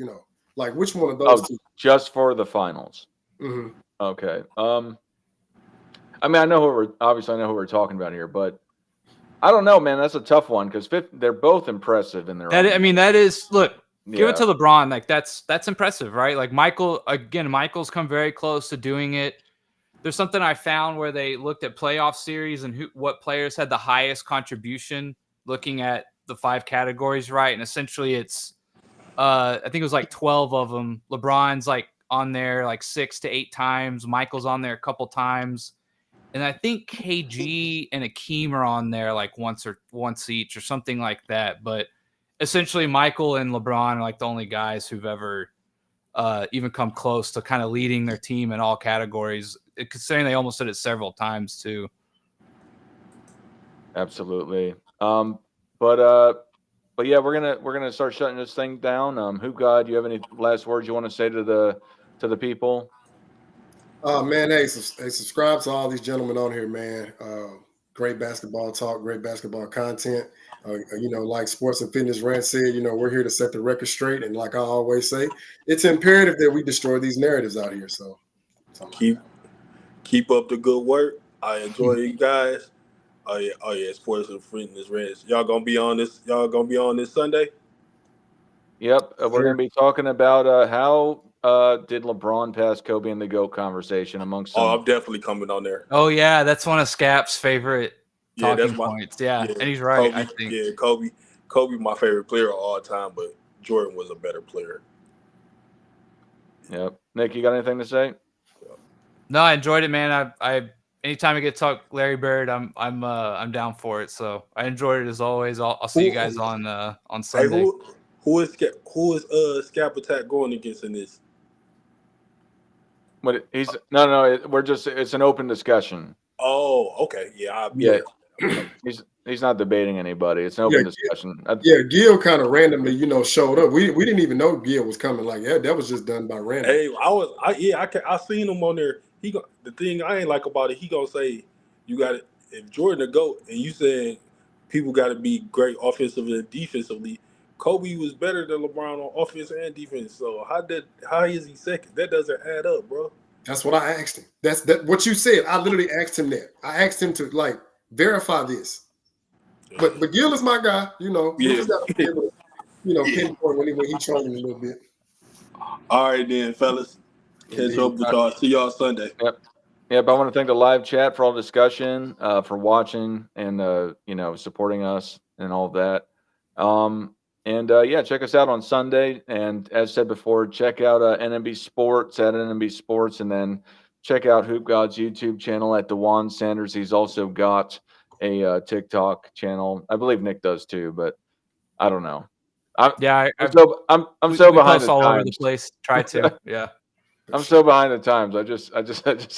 like which one of those two?
Just for the finals.
Mm-hmm.
Okay. I mean, I know who we're talking about here, but I don't know, man. That's a tough one because they're both impressive in their own.
I mean, that is give it to LeBron. Like that's impressive, right? Like Michael's come very close to doing it. There's something I found where they looked at playoff series and what players had the highest contribution, looking at the 5 categories, right? And essentially, it's I think it was like 12 of them. LeBron's like on there like 6 to 8 times. Michael's on there a couple times. and I think KG and Akeem are on there like once each or something like that. But essentially, Michael and LeBron are like the only guys who've ever even come close to kind of leading their team in all categories, considering they almost did it several times too.
Absolutely. But yeah, we're gonna start shutting this thing down. Hoop God, do you have any last words you want to say to the people?
Man, hey, subscribe to all these gentlemen on here, man. Great basketball talk, great basketball content. Like Sports and Fitness Rant said, we're here to set the record straight. And like I always say, it's imperative that we destroy these narratives out here. So
Keep up the good work. I enjoy you guys. Oh yeah, Sports and Fitness Rant. Y'all gonna be on this Sunday?
Yep, we're going to be talking about how did LeBron pass Kobe in the GOAT conversation amongst some.
Oh, I'm definitely coming on there.
Oh yeah, that's one of Scap's favorite talking points. Yeah, and he's right.
Kobe,
I think.
Yeah, Kobe, my favorite player of all time, but Jordan was a better player.
Yep. Nick, you got anything to say?
No, I enjoyed it, man. I anytime I get to talk Larry Bird, I'm down for it. So I enjoyed it as always. I'll see you guys on Sunday.
Hey, who is Scap Attack going against in this?
But it's an open discussion.
Oh, okay. Yeah.
He's not debating anybody. It's an open discussion.
Gil kind of randomly, showed up. We didn't even know Gil was coming. Like, yeah, that was just done by random.
Hey, I seen him on there. The thing I ain't like about it, he gonna say you got it. If Jordan a GOAT and you saying people got to be great offensively and defensively, Kobe was better than LeBron on offense and defense. So how is he second? That doesn't add up, bro.
That's what I asked him. That's what you said. I literally asked him that. I asked him to verify this. But Gil is my guy,
Yeah.
He just got to be able to, pinpoint when he trolling a little bit.
All right then, fellas. Catch up with y'all. See y'all Sunday.
Yep. I want to thank the live chat for all the discussion, for watching and supporting us and all of that. Check us out on Sunday. And as said before, check out NMB Sports at NMB Sports, and then check out Hoop God's YouTube channel at DeJuan Sanders. He's also got a TikTok channel. I believe Nick does too, but I don't know. I'm so behind the
all
times.
over the place. Try to, yeah.
I'm so behind the times. I just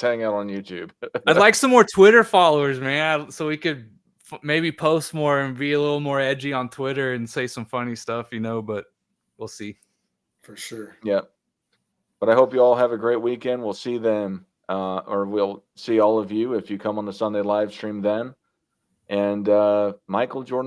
hang out on YouTube.
I'd like some more Twitter followers, man, so we could maybe post more and be a little more edgy on Twitter and say some funny stuff, but we'll see.
For sure.
Yeah. But I hope you all have a great weekend. We'll see them, or we'll see all of you if you come on the Sunday live stream then. And Michael Jordan.